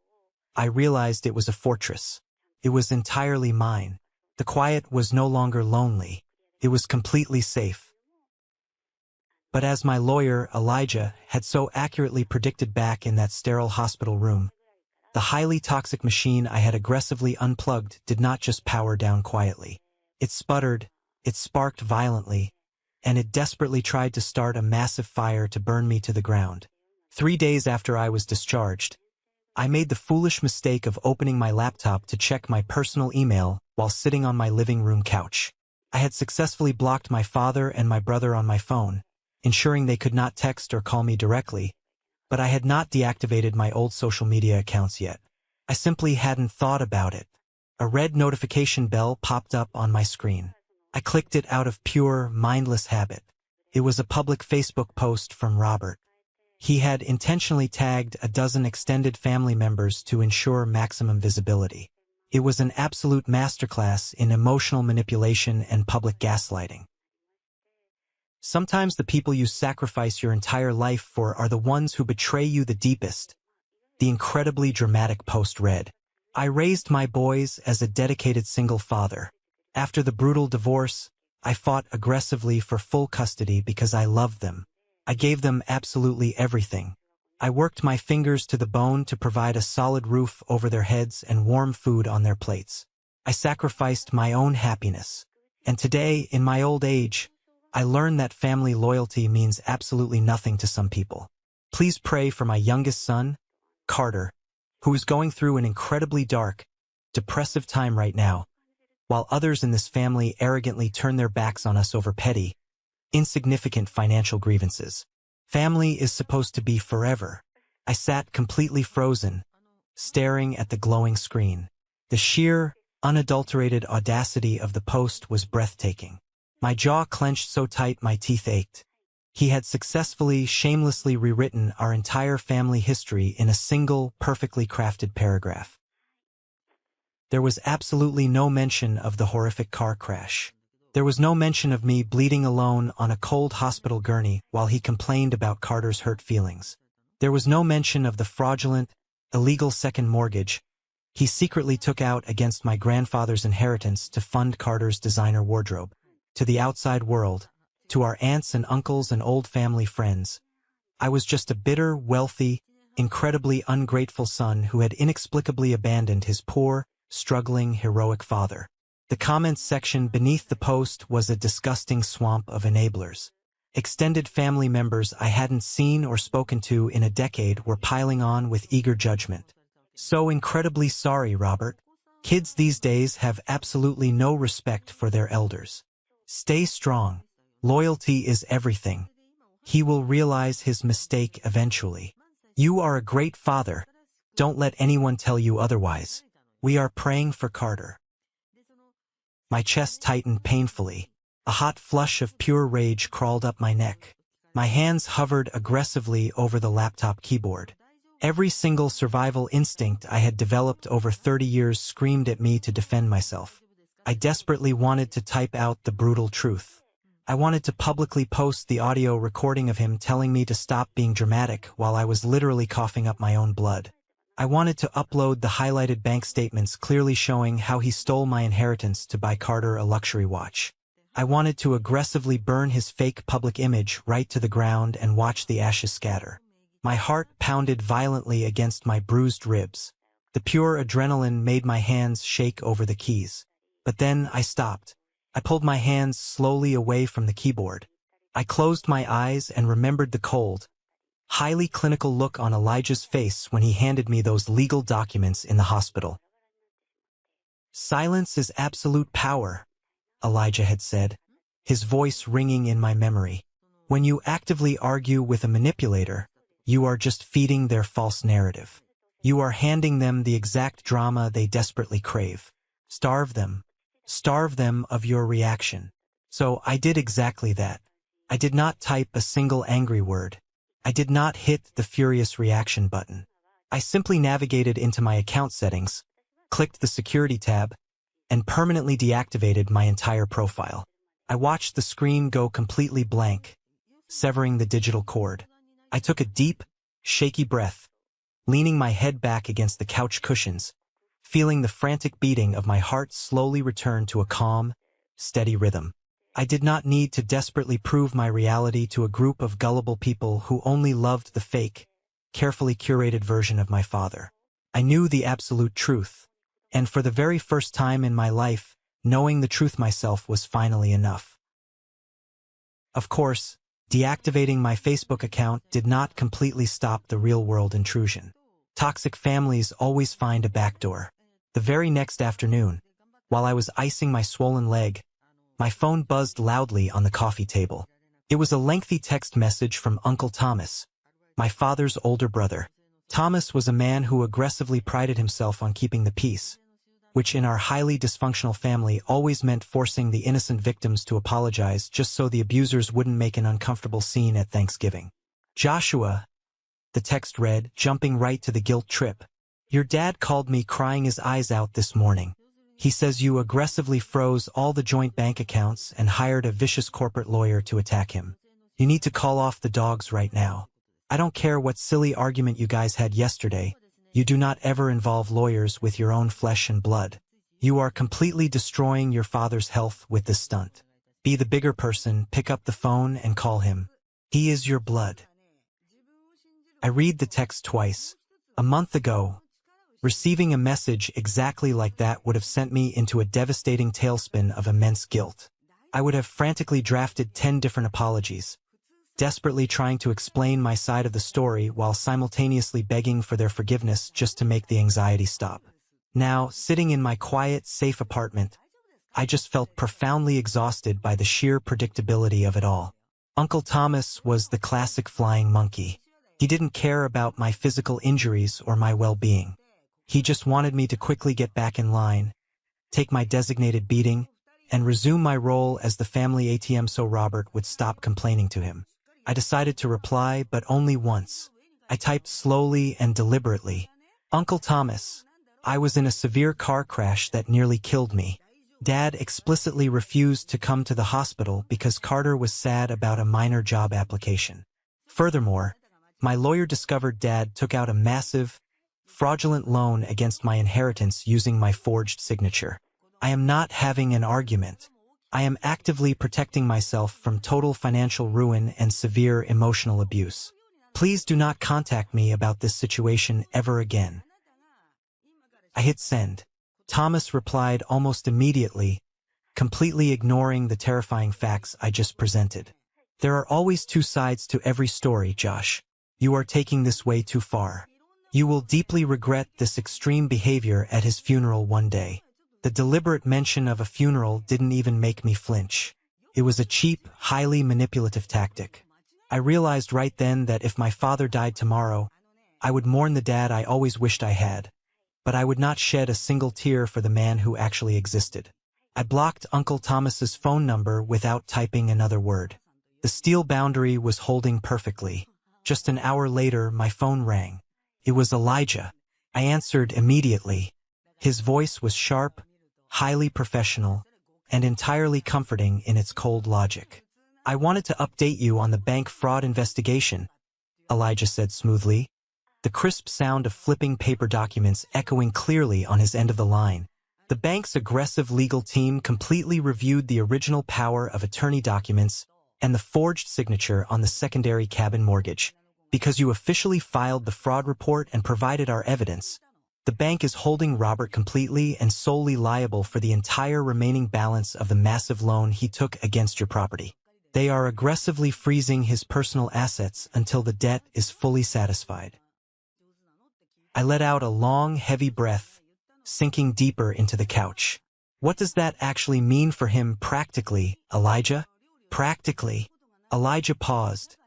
I realized it was a fortress. It was entirely mine. The quiet was no longer lonely. It was completely safe. But as my lawyer, Elijah, had so accurately predicted back in that sterile hospital room, the highly toxic machine I had aggressively unplugged did not just power down quietly. It sputtered, it sparked violently, and it desperately tried to start a massive fire to burn me to the ground. 3 days after I was discharged, I made the foolish mistake of opening my laptop to check my personal email while sitting on my living room couch. I had successfully blocked my father and my brother on my phone, ensuring they could not text or call me directly, but I had not deactivated my old social media accounts yet. I simply hadn't thought about it. A red notification bell popped up on my screen. I clicked it out of pure, mindless habit. It was a public Facebook post from Robert. He had intentionally tagged a dozen extended family members to ensure maximum visibility. It was an absolute masterclass in emotional manipulation and public gaslighting. Sometimes the people you sacrifice your entire life for are the ones who betray you the deepest. The incredibly dramatic post read, I raised my boys as a dedicated single father. After the brutal divorce, I fought aggressively for full custody because I loved them. I gave them absolutely everything. I worked my fingers to the bone to provide a solid roof over their heads and warm food on their plates. I sacrificed my own happiness. And today, in my old age, I learned that family loyalty means absolutely nothing to some people. Please pray for my youngest son, Carter, who is going through an incredibly dark, depressive time right now, while others in this family arrogantly turn their backs on us over petty, insignificant financial grievances. Family is supposed to be forever. I sat completely frozen, staring at the glowing screen. The sheer, unadulterated audacity of the post was breathtaking. My jaw clenched so tight my teeth ached. He had successfully, shamelessly rewritten our entire family history in a single, perfectly crafted paragraph. There was absolutely no mention of the horrific car crash. There was no mention of me bleeding alone on a cold hospital gurney while he complained about Carter's hurt feelings. There was no mention of the fraudulent, illegal second mortgage he secretly took out against my grandfather's inheritance to fund Carter's designer wardrobe. To the outside world, to our aunts and uncles and old family friends, I was just a bitter, wealthy, incredibly ungrateful son who had inexplicably abandoned his poor, struggling, heroic father. The comments section beneath the post was a disgusting swamp of enablers. Extended family members I hadn't seen or spoken to in a decade were piling on with eager judgment. So incredibly sorry, Robert. Kids these days have absolutely no respect for their elders. Stay strong. Loyalty is everything. He will realize his mistake eventually. You are a great father. Don't let anyone tell you otherwise. We are praying for Carter. My chest tightened painfully. A hot flush of pure rage crawled up my neck. My hands hovered aggressively over the laptop keyboard. Every single survival instinct I had developed over 30 years screamed at me to defend myself. I desperately wanted to type out the brutal truth. I wanted to publicly post the audio recording of him telling me to stop being dramatic while I was literally coughing up my own blood. I wanted to upload the highlighted bank statements clearly showing how he stole my inheritance to buy Carter a luxury watch. I wanted to aggressively burn his fake public image right to the ground and watch the ashes scatter. My heart pounded violently against my bruised ribs. The pure adrenaline made my hands shake over the keys. But then I stopped. I pulled my hands slowly away from the keyboard. I closed my eyes and remembered the cold, highly clinical look on Elijah's face when he handed me those legal documents in the hospital. "Silence is absolute power," Elijah had said, his voice ringing in my memory. "When you actively argue with a manipulator, you are just feeding their false narrative. You are handing them the exact drama they desperately crave. Starve them. Starve them of your reaction." So I did exactly that. I did not type a single angry word. I did not hit the furious reaction button. I simply navigated into my account settings, clicked the security tab, and permanently deactivated my entire profile. I watched the screen go completely blank, severing the digital cord. I took a deep, shaky breath, leaning my head back against the couch cushions, feeling the frantic beating of my heart slowly return to a calm, steady rhythm. I did not need to desperately prove my reality to a group of gullible people who only loved the fake, carefully curated version of my father. I knew the absolute truth, and for the very first time in my life, knowing the truth myself was finally enough. Of course, deactivating my Facebook account did not completely stop the real-world intrusion. Toxic families always find a backdoor. The very next afternoon, while I was icing my swollen leg, my phone buzzed loudly on the coffee table. It was a lengthy text message from Uncle Thomas, my father's older brother. Thomas was a man who aggressively prided himself on keeping the peace, which in our highly dysfunctional family always meant forcing the innocent victims to apologize just so the abusers wouldn't make an uncomfortable scene at Thanksgiving. "Joshua," the text read, jumping right to the guilt trip. "Your dad called me crying his eyes out this morning. He says you aggressively froze all the joint bank accounts and hired a vicious corporate lawyer to attack him. You need to call off the dogs right now. I don't care what silly argument you guys had yesterday. You do not ever involve lawyers with your own flesh and blood. You are completely destroying your father's health with this stunt. Be the bigger person, pick up the phone and call him. He is your blood." I read the text twice. A month ago, receiving a message exactly like that would have sent me into a devastating tailspin of immense guilt. I would have frantically drafted 10 different apologies, desperately trying to explain my side of the story while simultaneously begging for their forgiveness just to make the anxiety stop. Now, sitting in my quiet, safe apartment, I just felt profoundly exhausted by the sheer predictability of it all. Uncle Thomas was the classic flying monkey. He didn't care about my physical injuries or my well-being. He just wanted me to quickly get back in line, take my designated beating, and resume my role as the family ATM so Robert would stop complaining to him. I decided to reply, but only once. I typed slowly and deliberately. "Uncle Thomas, I was in a severe car crash that nearly killed me. Dad explicitly refused to come to the hospital because Carter was sad about a minor job application. Furthermore, my lawyer discovered Dad took out a massive, fraudulent loan against my inheritance using my forged signature. I am not having an argument. I am actively protecting myself from total financial ruin and severe emotional abuse. Please do not contact me about this situation ever again." I hit send. Thomas replied almost immediately, completely ignoring the terrifying facts I just presented. "There are always two sides to every story, Josh. You are taking this way too far. You will deeply regret this extreme behavior at his funeral one day." The deliberate mention of a funeral didn't even make me flinch. It was a cheap, highly manipulative tactic. I realized right then that if my father died tomorrow, I would mourn the dad I always wished I had, but I would not shed a single tear for the man who actually existed. I blocked Uncle Thomas's phone number without typing another word. The steel boundary was holding perfectly. Just an hour later, my phone rang. It was Elijah. I answered immediately. His voice was sharp, highly professional, and entirely comforting in its cold logic. "I wanted to update you on the bank fraud investigation," Elijah said smoothly, the crisp sound of flipping paper documents echoing clearly on his end of the line. "The bank's aggressive legal team completely reviewed the original power of attorney documents and the forged signature on the secondary cabin mortgage. Because you officially filed the fraud report and provided our evidence, the bank is holding Robert completely and solely liable for the entire remaining balance of the massive loan he took against your property. They are aggressively freezing his personal assets until the debt is fully satisfied. I let out a long, heavy breath, sinking deeper into the couch. What does that actually mean for him practically, Elijah? Practically. Elijah paused,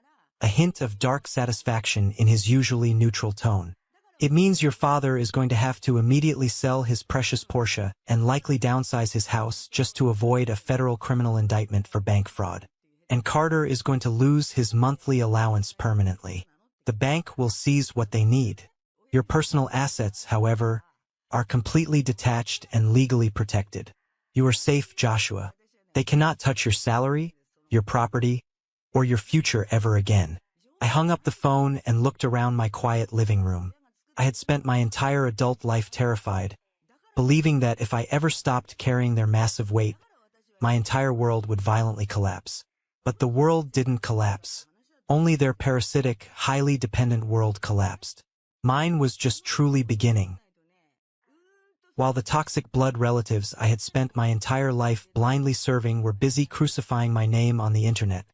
a hint of dark satisfaction in his usually neutral tone. It means your father is going to have to immediately sell his precious Porsche and likely downsize his house just to avoid a federal criminal indictment for bank fraud. And Carter is going to lose his monthly allowance permanently. The bank will seize what they need. Your personal assets, however, are completely detached and legally protected. You are safe, Joshua. They cannot touch your salary, your property, or your future ever again. I hung up the phone and looked around my quiet living room. I had spent my entire adult life terrified, believing that if I ever stopped carrying their massive weight, my entire world would violently collapse. But the world didn't collapse. Only their parasitic, highly dependent world collapsed. Mine was just truly beginning. While the toxic blood relatives I had spent my entire life blindly serving were busy crucifying my name on the internet,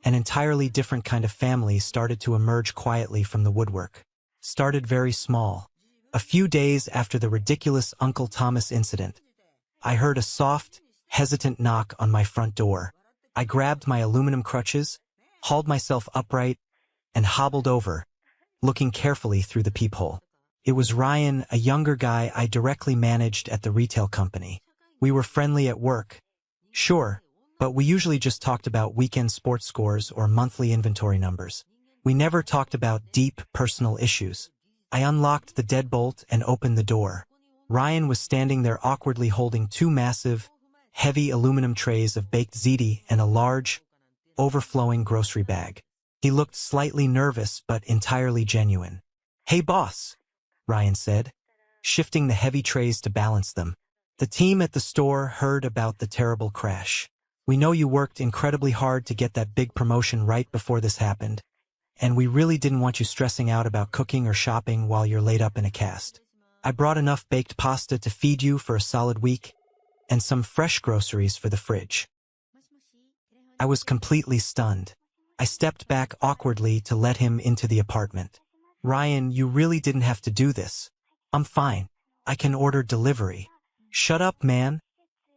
an entirely different kind of family started to emerge quietly from the woodwork. Started very small. A few days after the ridiculous Uncle Thomas incident, I heard a soft, hesitant knock on my front door. I grabbed my aluminum crutches, hauled myself upright, and hobbled over, looking carefully through the peephole. It was Ryan, a younger guy I directly managed at the retail company. We were friendly at work, sure, but we usually just talked about weekend sports scores or monthly inventory numbers. We never talked about deep, personal issues. I unlocked the deadbolt and opened the door. Ryan was standing there awkwardly holding two massive, heavy aluminum trays of baked ziti and a large, overflowing grocery bag. He looked slightly nervous but entirely genuine. "Hey boss," Ryan said, shifting the heavy trays to balance them. "The team at the store heard about the terrible crash. We know you worked incredibly hard to get that big promotion right before this happened, and we really didn't want you stressing out about cooking or shopping while you're laid up in a cast. I brought enough baked pasta to feed you for a solid week, and some fresh groceries for the fridge." I was completely stunned. I stepped back awkwardly to let him into the apartment. "Ryan, you really didn't have to do this. I'm fine. I can order delivery." "Shut up, man,"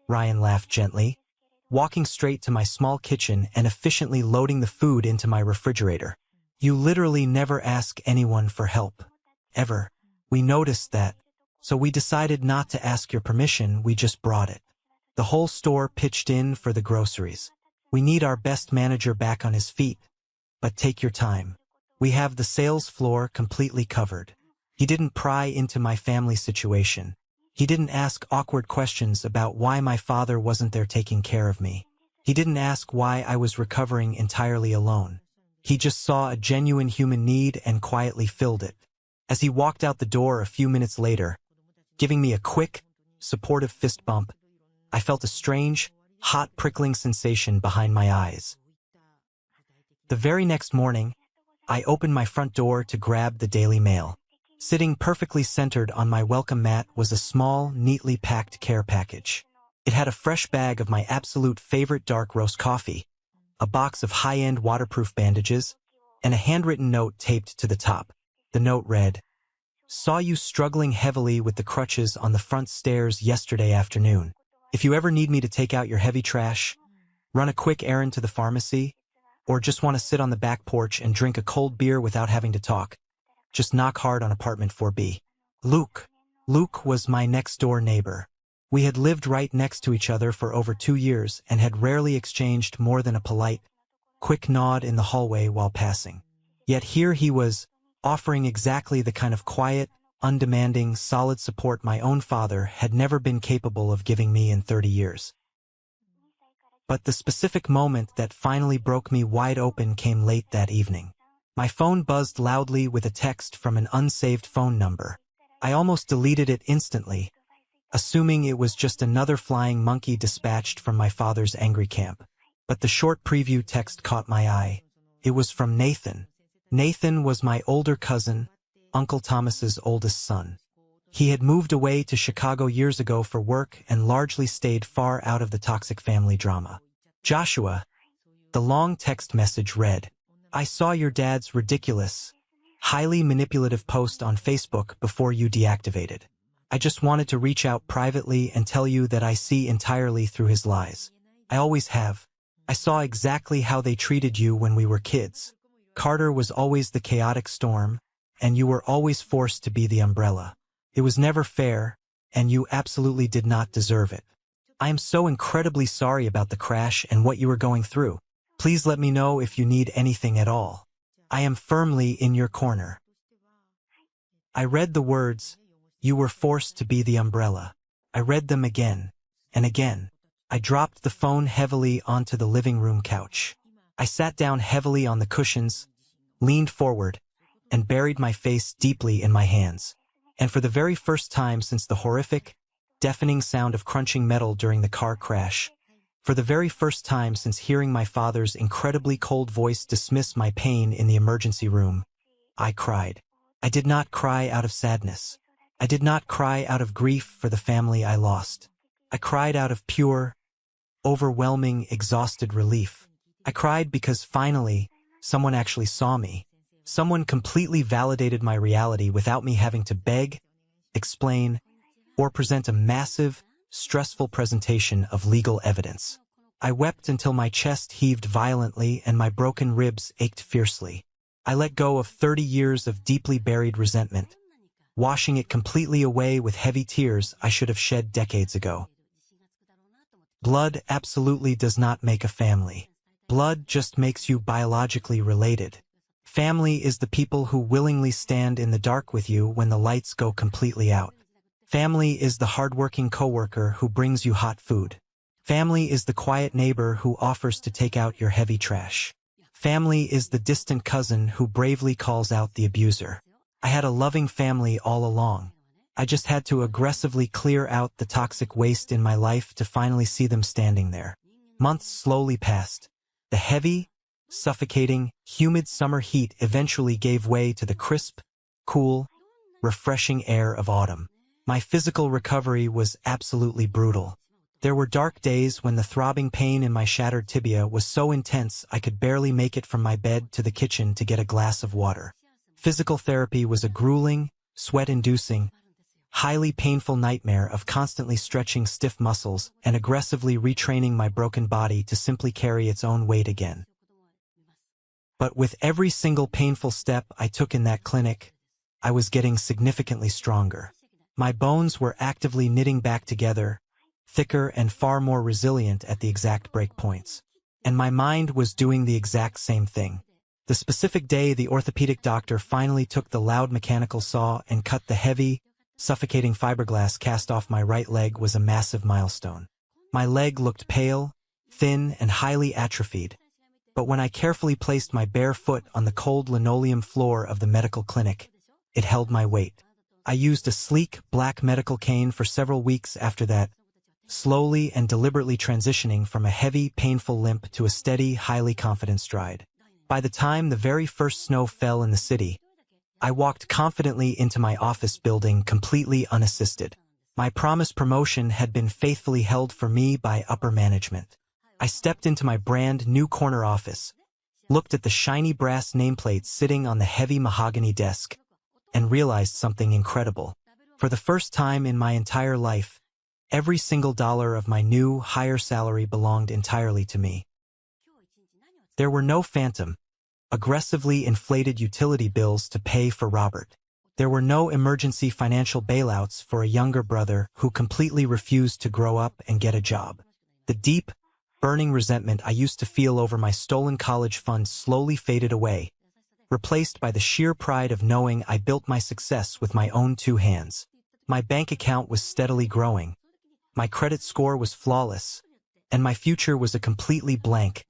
Ryan laughed gently, walking straight to my small kitchen and efficiently loading the food into my refrigerator. "You literally never ask anyone for help. Ever. We noticed that, so we decided not to ask your permission, we just brought it. The whole store pitched in for the groceries. We need our best manager back on his feet, but take your time. We have the sales floor completely covered." He didn't pry into my family situation. He didn't ask awkward questions about why my father wasn't there taking care of me. He didn't ask why I was recovering entirely alone. He just saw a genuine human need and quietly filled it. As he walked out the door a few minutes later, giving me a quick, supportive fist bump, I felt a strange, hot prickling sensation behind my eyes. The very next morning, I opened my front door to grab the Daily Mail. Sitting perfectly centered on my welcome mat was a small, neatly packed care package. It had a fresh bag of my absolute favorite dark roast coffee, a box of high-end waterproof bandages, and a handwritten note taped to the top. The note read, "Saw you struggling heavily with the crutches on the front stairs yesterday afternoon. If you ever need me to take out your heavy trash, run a quick errand to the pharmacy, or just want to sit on the back porch and drink a cold beer without having to talk, just knock hard on apartment 4B. Luke." Luke was my next-door neighbor. We had lived right next to each other for over 2 years and had rarely exchanged more than a polite, quick nod in the hallway while passing. Yet here he was, offering exactly the kind of quiet, undemanding, solid support my own father had never been capable of giving me in 30 years. But the specific moment that finally broke me wide open came late that evening. My phone buzzed loudly with a text from an unsaved phone number. I almost deleted it instantly, assuming it was just another flying monkey dispatched from my father's angry camp. But the short preview text caught my eye. It was from Nathan. Nathan was my older cousin, Uncle Thomas's oldest son. He had moved away to Chicago years ago for work and largely stayed far out of the toxic family drama. "Joshua," The long text message read, "I saw your dad's ridiculous, highly manipulative post on Facebook before you deactivated. I just wanted to reach out privately and tell you that I see entirely through his lies. I always have. I saw exactly how they treated you when we were kids. Carter was always the chaotic storm, and you were always forced to be the umbrella. It was never fair, and you absolutely did not deserve it. I am so incredibly sorry about the crash and what you were going through. Please let me know if you need anything at all. I am firmly in your corner." I read the words, "You were forced to be the umbrella." I read them again and again. I dropped the phone heavily onto the living room couch. I sat down heavily on the cushions, leaned forward, and buried my face deeply in my hands. And for the very first time since the horrific, deafening sound of crunching metal during the car crash, for the very first time since hearing my father's incredibly cold voice dismiss my pain in the emergency room, I cried. I did not cry out of sadness. I did not cry out of grief for the family I lost. I cried out of pure, overwhelming, exhausted relief. I cried because finally, someone actually saw me. Someone completely validated my reality without me having to beg, explain, or present a massive, stressful presentation of legal evidence. I wept until my chest heaved violently and my broken ribs ached fiercely. I let go of 30 years of deeply buried resentment, washing it completely away with heavy tears I should have shed decades ago. Blood absolutely does not make a family. Blood just makes you biologically related. Family is the people who willingly stand in the dark with you when the lights go completely out. Family is the hardworking coworker who brings you hot food. Family is the quiet neighbor who offers to take out your heavy trash. Family is the distant cousin who bravely calls out the abuser. I had a loving family all along. I just had to aggressively clear out the toxic waste in my life to finally see them standing there. Months slowly passed. The heavy, suffocating, humid summer heat eventually gave way to the crisp, cool, refreshing air of autumn. My physical recovery was absolutely brutal. There were dark days when the throbbing pain in my shattered tibia was so intense I could barely make it from my bed to the kitchen to get a glass of water. Physical therapy was a grueling, sweat-inducing, highly painful nightmare of constantly stretching stiff muscles and aggressively retraining my broken body to simply carry its own weight again. But with every single painful step I took in that clinic, I was getting significantly stronger. My bones were actively knitting back together, thicker and far more resilient at the exact breakpoints. And my mind was doing the exact same thing. The specific day the orthopedic doctor finally took the loud mechanical saw and cut the heavy, suffocating fiberglass cast off my right leg was a massive milestone. My leg looked pale, thin, and highly atrophied. But when I carefully placed my bare foot on the cold linoleum floor of the medical clinic, it held my weight. I used a sleek, black medical cane for several weeks after that, slowly and deliberately transitioning from a heavy, painful limp to a steady, highly confident stride. By the time the very first snow fell in the city, I walked confidently into my office building completely unassisted. My promised promotion had been faithfully held for me by upper management. I stepped into my brand new corner office, looked at the shiny brass nameplates sitting on the heavy mahogany desk, and realized something incredible. For the first time in my entire life, every single dollar of my new, higher salary belonged entirely to me. There were no phantom, aggressively inflated utility bills to pay for Robert. There were no emergency financial bailouts for a younger brother who completely refused to grow up and get a job. The deep, burning resentment I used to feel over my stolen college fund slowly faded away, replaced by the sheer pride of knowing I built my success with my own two hands. My bank account was steadily growing. My credit score was flawless, and my future was a completely blank,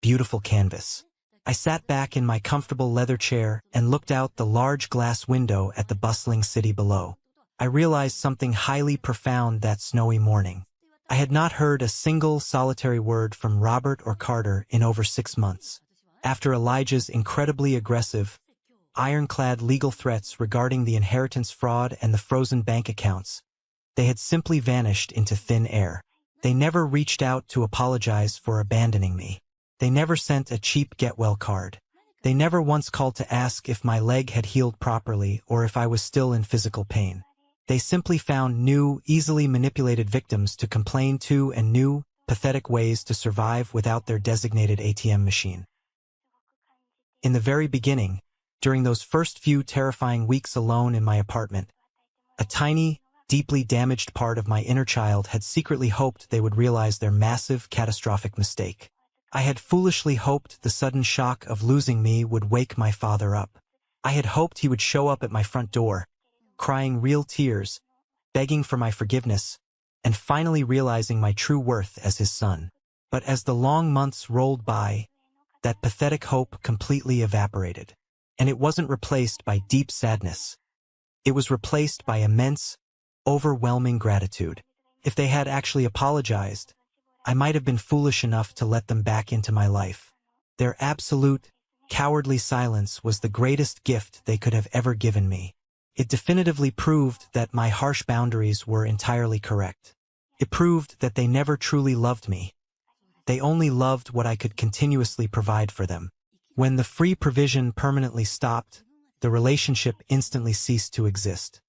beautiful canvas. I sat back in my comfortable leather chair and looked out the large glass window at the bustling city below. I realized something highly profound that snowy morning. I had not heard a single solitary word from Robert or Carter in over 6 months. After Elijah's incredibly aggressive, ironclad legal threats regarding the inheritance fraud and the frozen bank accounts, they had simply vanished into thin air. They never reached out to apologize for abandoning me. They never sent a cheap get-well card. They never once called to ask if my leg had healed properly or if I was still in physical pain. They simply found new, easily manipulated victims to complain to and new, pathetic ways to survive without their designated ATM machine. In the very beginning, during those first few terrifying weeks alone in my apartment, a tiny, deeply damaged part of my inner child had secretly hoped they would realize their massive, catastrophic mistake. I had foolishly hoped the sudden shock of losing me would wake my father up. I had hoped he would show up at my front door, crying real tears, begging for my forgiveness, and finally realizing my true worth as his son. But as the long months rolled by, that pathetic hope completely evaporated. And it wasn't replaced by deep sadness. It was replaced by immense, overwhelming gratitude. If they had actually apologized, I might have been foolish enough to let them back into my life. Their absolute, cowardly silence was the greatest gift they could have ever given me. It definitively proved that my harsh boundaries were entirely correct. It proved that they never truly loved me. They only loved what I could continuously provide for them. When the free provision permanently stopped, the relationship instantly ceased to exist.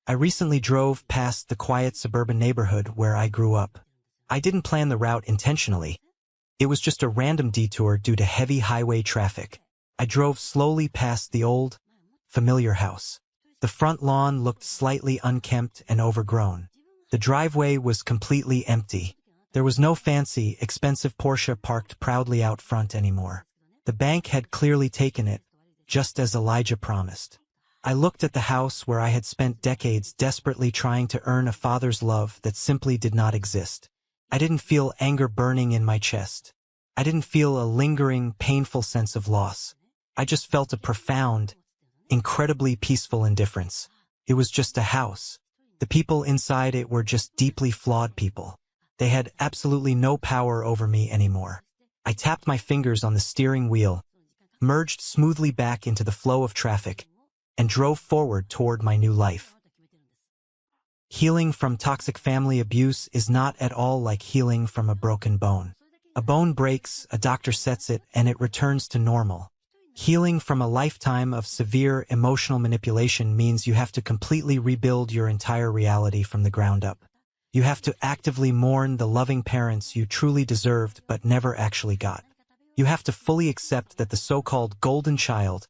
I recently drove past the quiet suburban neighborhood where I grew up. I didn't plan the route intentionally. It was just a random detour due to heavy highway traffic. I drove slowly past the old, familiar house. The front lawn looked slightly unkempt and overgrown. The driveway was completely empty. There was no fancy, expensive Porsche parked proudly out front anymore. The bank had clearly taken it, just as Elijah promised. I looked at the house where I had spent decades desperately trying to earn a father's love that simply did not exist. I didn't feel anger burning in my chest. I didn't feel a lingering, painful sense of loss. I just felt a profound, incredibly peaceful indifference. It was just a house. The people inside it were just deeply flawed people. They had absolutely no power over me anymore. I tapped my fingers on the steering wheel, merged smoothly back into the flow of traffic, and drove forward toward my new life. Healing from toxic family abuse is not at all like healing from a broken bone. A bone breaks, a doctor sets it, and it returns to normal. Healing from a lifetime of severe emotional manipulation means you have to completely rebuild your entire reality from the ground up. You have to actively mourn the loving parents you truly deserved but never actually got. You have to fully accept that the so-called golden child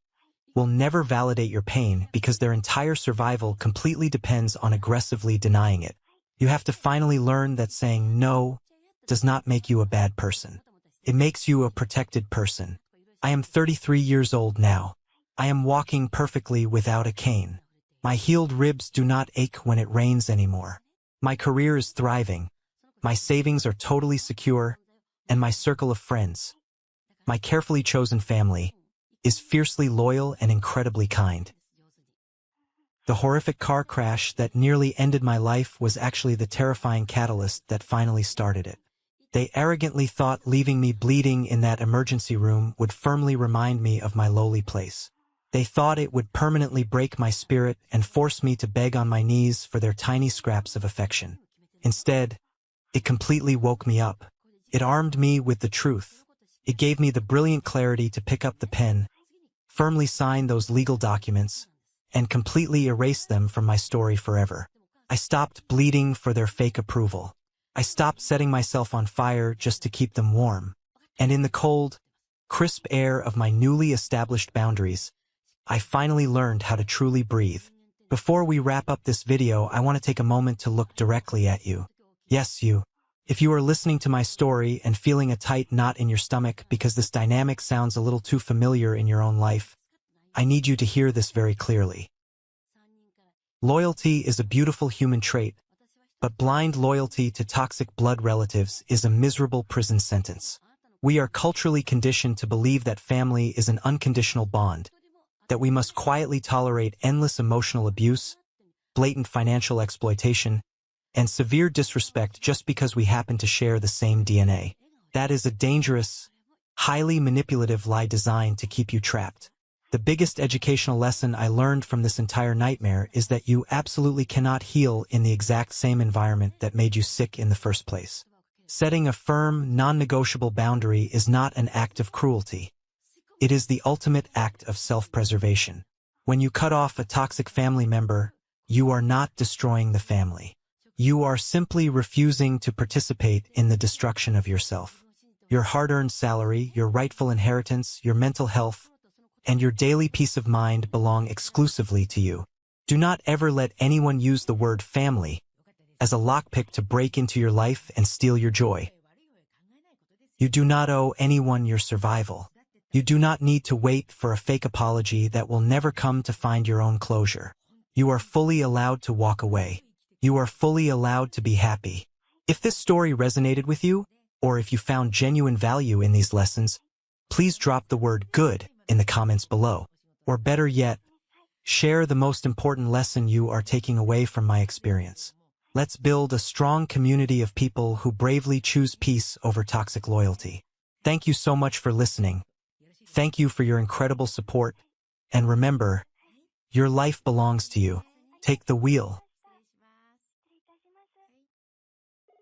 will never validate your pain because their entire survival completely depends on aggressively denying it. You have to finally learn that saying no does not make you a bad person. It makes you a protected person. I am 33 years old now. I am walking perfectly without a cane. My healed ribs do not ache when it rains anymore. My career is thriving. My savings are totally secure, and my circle of friends, my carefully chosen family, is fiercely loyal and incredibly kind. The horrific car crash that nearly ended my life was actually the terrifying catalyst that finally started it. They arrogantly thought leaving me bleeding in that emergency room would firmly remind me of my lowly place. They thought it would permanently break my spirit and force me to beg on my knees for their tiny scraps of affection. Instead, it completely woke me up. It armed me with the truth. It gave me the brilliant clarity to pick up the pen, firmly sign those legal documents, and completely erase them from my story forever. I stopped bleeding for their fake approval. I stopped setting myself on fire just to keep them warm. And in the cold, crisp air of my newly established boundaries, I finally learned how to truly breathe. Before we wrap up this video, I want to take a moment to look directly at you. Yes, you. If you are listening to my story and feeling a tight knot in your stomach because this dynamic sounds a little too familiar in your own life, I need you to hear this very clearly. Loyalty is a beautiful human trait, but blind loyalty to toxic blood relatives is a miserable prison sentence. We are culturally conditioned to believe that family is an unconditional bond, that we must quietly tolerate endless emotional abuse, blatant financial exploitation, and severe disrespect just because we happen to share the same DNA. That is a dangerous, highly manipulative lie designed to keep you trapped. The biggest educational lesson I learned from this entire nightmare is that you absolutely cannot heal in the exact same environment that made you sick in the first place. Setting a firm, non-negotiable boundary is not an act of cruelty. It is the ultimate act of self-preservation. When you cut off a toxic family member, you are not destroying the family. You are simply refusing to participate in the destruction of yourself. Your hard-earned salary, your rightful inheritance, your mental health, and your daily peace of mind belong exclusively to you. Do not ever let anyone use the word family as a lockpick to break into your life and steal your joy. You do not owe anyone your survival. You do not need to wait for a fake apology that will never come to find your own closure. You are fully allowed to walk away. You are fully allowed to be happy. If this story resonated with you, or if you found genuine value in these lessons, please drop the word good in the comments below. Or better yet, share the most important lesson you are taking away from my experience. Let's build a strong community of people who bravely choose peace over toxic loyalty. Thank you so much for listening. Thank you for your incredible support. And remember, your life belongs to you. Take the wheel.